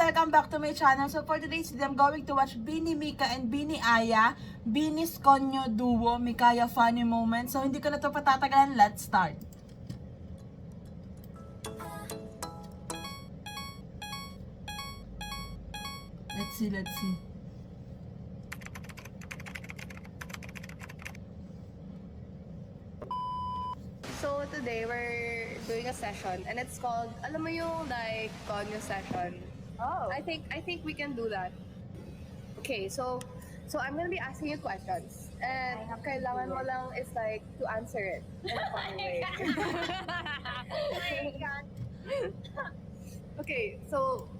welcome back to my channel. So for today's video, I'm going to watch Bini Mika and Bini Aya, Bini's Konyo Duo, Mikaya Funny Moment. So hindi ko na to patatagalan, let's start. Let's see. So today we're doing a session and it's called, alam mo yung like Konyo session. Oh. I think we can do that. Okay, so I'm gonna be asking you questions and kailangan mo lang is like to answer it in a funny way. Okay, so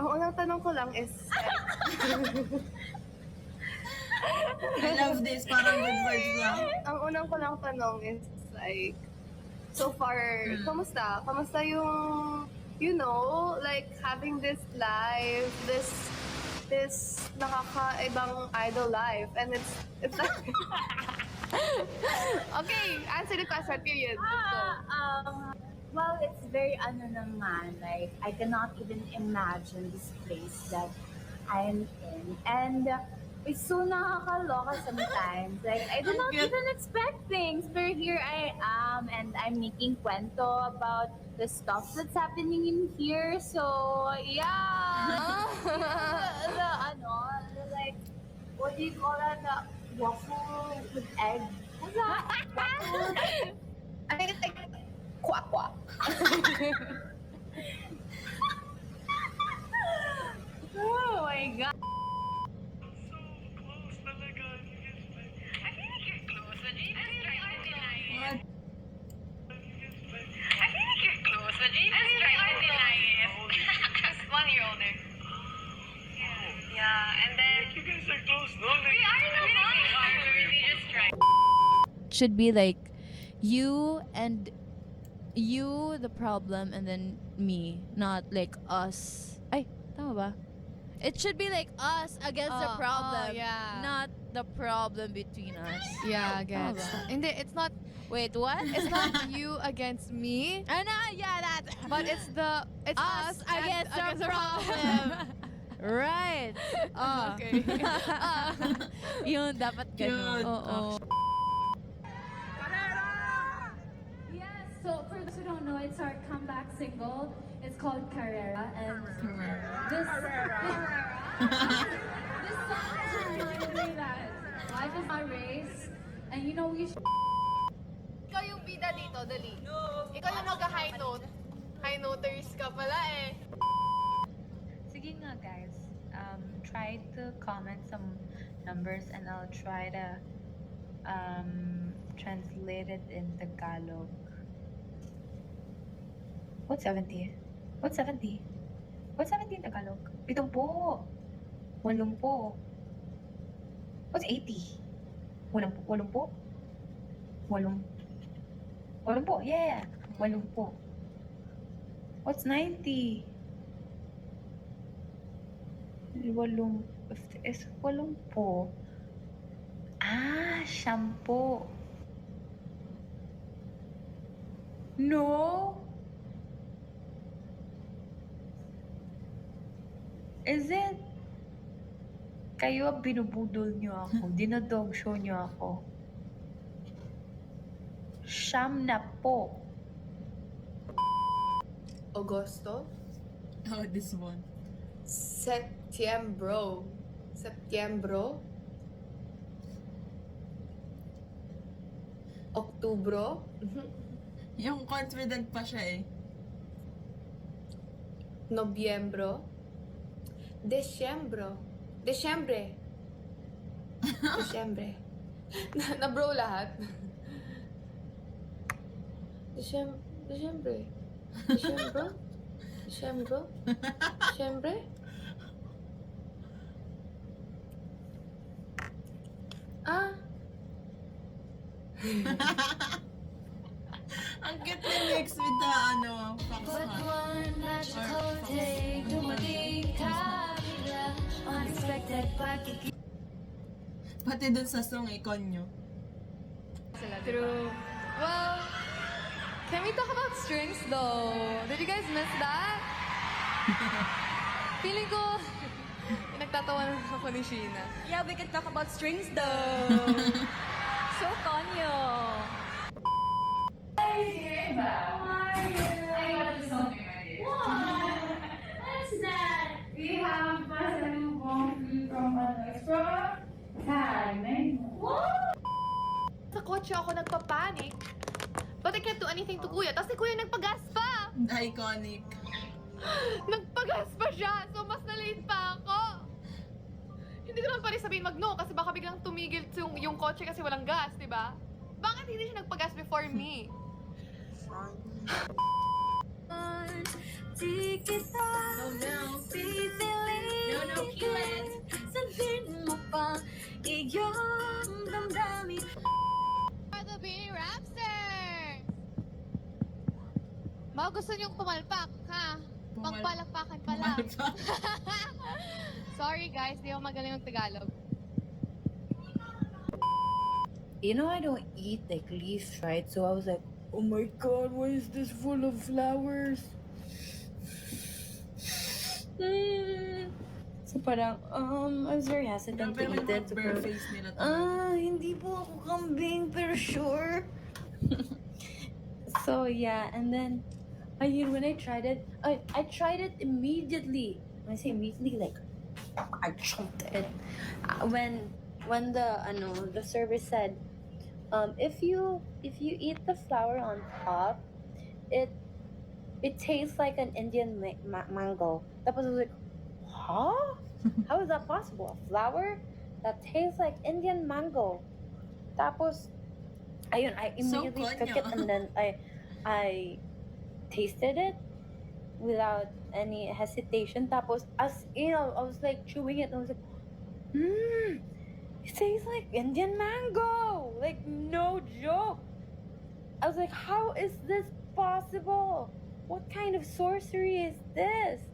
ang unang tanong ko lang is I love this, parang good words lang. ang unang ko lang tanong is like, so far, kamusta? Kamusta yung, you know, like having this life, this nakakaibang idol life, and it's like, okay, answer the question, period. Let's go. Well, it's very ano naman, like, I cannot even imagine this place that I'm in. And it's so nakakaloka sometimes. Like, I do not even expect things. But here I am, and I'm making kwento about the stuff that's happening in here. So, yeah. Like, what do you call that? The waffle with egg? What's that? Waffle? I think it's like, kwak-kwak. Oh my God. Should be like you and you the problem and then me, not like us. Ay, tama ba? It should be like us against the problem, yeah. not the problem between us. Yeah, gets. Tama ba? Hindi, it's not. Wait, what? It's not you against me, Ano? Yeah, that. but it's us against the against problem. Right. Okay. Yun, dapat ganun. Yun. Oo. Yes, so for those who don't know, it's our comeback single. It's called Carrera, and this song is reminding me that life is not a race, and you know we should. Ikaw yung bida dito, dali. Ikaw yung mag-high note. High noters ka pala eh. Sige nga guys, try to comment some numbers and I'll try to translate it in Tagalog. What's 70? What's 70? What's 70 in Tagalog? 70. 80. What's 80? 80? 80. Yeah. 80. What's 90? 80 is 80. Ah, shampoo. No. Is it? Kayo ang binubudol nyo ako. Dinodog show nyo ako. Siyam na po. Agosto? Oh, this one. Septiembro. Oktubro. Yung confident pa siya eh. Nobyembro. Desyembro. Desyembre. Na-bro lahat. Desyembre. Ah. Ang cute ni mix with the pati dun sa song Konyo. True. Well, can we talk about strings though? Did you guys miss that? Feeling ko, nagtatawa ako ni Sheena. Yeah, we can talk about strings though. So, Konyo. What's that? We have pasalubong from extra time. Sa kotse ako nagpapanik. But I can't do anything to Kuya. Tapos si Kuya nagpagas pa. Iconic. Nagpagas pa siya. So mas na-late pa ako. Hindi ko naman pa rin sabihin mag-no kasi baka biglang tumigil yung kotse kasi walang gas, di ba? Bakit hindi siya nagpagas before me? Di kita pipiliin. Sabihin mo pa iyong damdamin. For the Beanie Rapsters! Mga gusto niyong pumalpak, ha? Pangpalakpakan pala. Sorry guys, di ako magaling ng Tagalog. You know, I don't eat like leaves, right? So I was like, oh my god, why is this full of flowers? So parang, I was very hesitant to eat it. So Bare parang, face nila. hindi po ako kambing, pero sure. So yeah, and then, ayun, when I tried it, I tried it immediately. When I say immediately, like, I chunked it. When the server said, if you eat the flour on top, it tastes like an Indian mango. Tapos I was like, huh? How is that possible? A flour that tastes like Indian mango. Tapos, ayun, I immediately So took it and then I tasted it without any hesitation. Tapos, as you know, I was like chewing it and I was like, it tastes like Indian mango. Like, no joke. I was like, how is this possible? What kind of sorcery is this?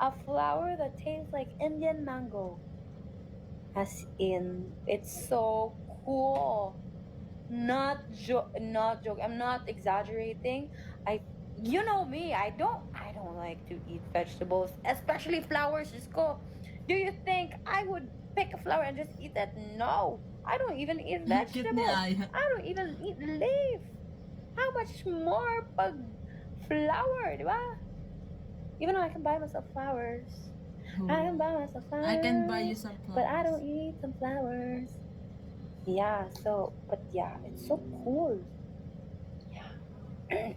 A flower that tastes like Indian mango. As in, it's so cool. Not joke. I'm not exaggerating. You know me. I don't like to eat vegetables, especially flowers. Just go. Do you think I would pick a flower and just eat that? No. I don't even eat vegetables. I don't even eat leaf. How much more pag flower, di ba? Even though I can buy myself flowers. I can buy myself flowers. I can buy you some flowers. But I don't eat some flowers. Yeah, so, but yeah, it's so cool. Yeah. I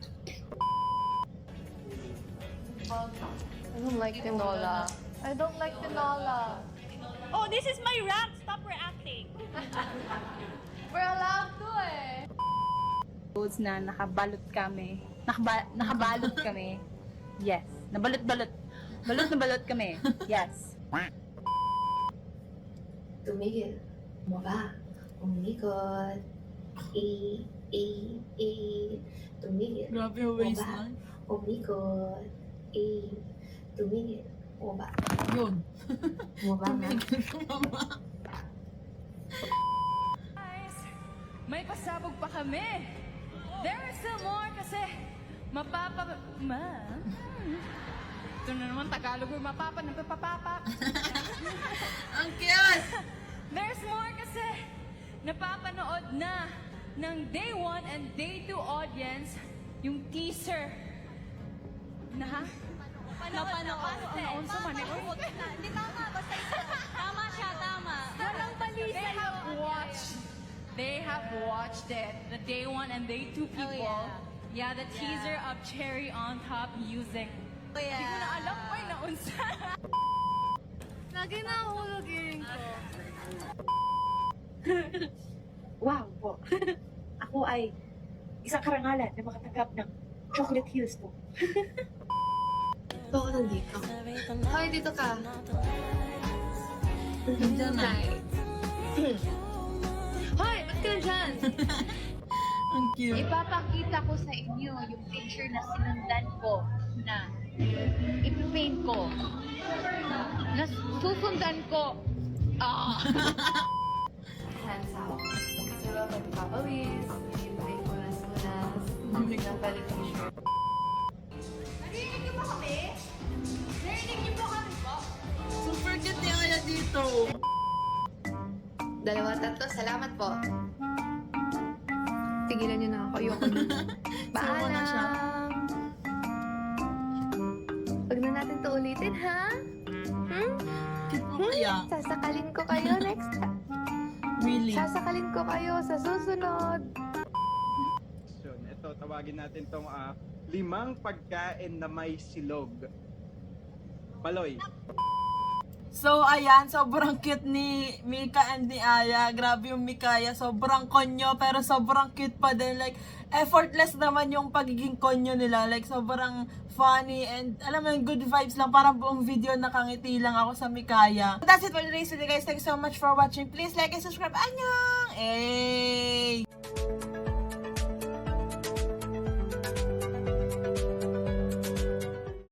don't like tinola. I don't like tinola. Oh, this is my rap. Stop reacting. We're allowed to eh. Foods na nakabalot kami. Nakabalot kami. Yes. Nabalot-balot. Balot na balot kami. Yes. Tumigil. Bumaba. Umikot. Tumigil. Grabe yung waistline. Umikot. Tumigil. Bumaba. Yun. Bumaba nga. Guys, may pasabog pa kami. There is still more kasi Ito na naman Tagalog yung mapapa. Ang cute! There's more kasi napapanood na ng Day 1 and Day 2 audience yung teaser. Napanood. Ang unsa man eh. Hindi tama. Basta tama siya, tama. Walang mali sa'yo. They have watched it. The Day 1 and Day 2 people. Yeah, the teaser of Cherry on Top music. Hindi ko na alam pa yung naunsa. Lagi na ahulog earring ko. Wow po. Ako ay isang karangalan na makatanggap ng chocolate heels po. Bakit nandito? Hoy, dito ka. Nandiyan na. Hoy, ba't ka dyan? Ang cute. Ipapakita ko sa inyo yung picture na sinundan ko na ipipaint ko. Na susundan ko. Hands out. So, magpapawis. Hintay ko na sunas. Nabalik t-shirt. Narinig niyo ba kami? Two. Dalawa, tatlo, salamat po. Tigilan niyo na ako. Ayoko na. Sumo na siya. Paalam! Huwag na natin to ulitin, ha? Cute mo kaya? Sasakalin ko kayo next time. Really? Sasakalin ko kayo sa susunod. Ito, tawagin natin tong 5 pagkain na may silog. Baloy. So, ayan, sobrang cute ni Mika and ni Aya. Grabe yung Mikaya, sobrang konyo, pero sobrang cute pa din. Like, effortless naman yung pagiging konyo nila. Like, sobrang funny and, alam mo yung good vibes lang. Parang buong video nakangiti lang ako sa Mikaya. That's it for today's video, guys. Thank you so much for watching. Please like and subscribe. Annyeong! Hey!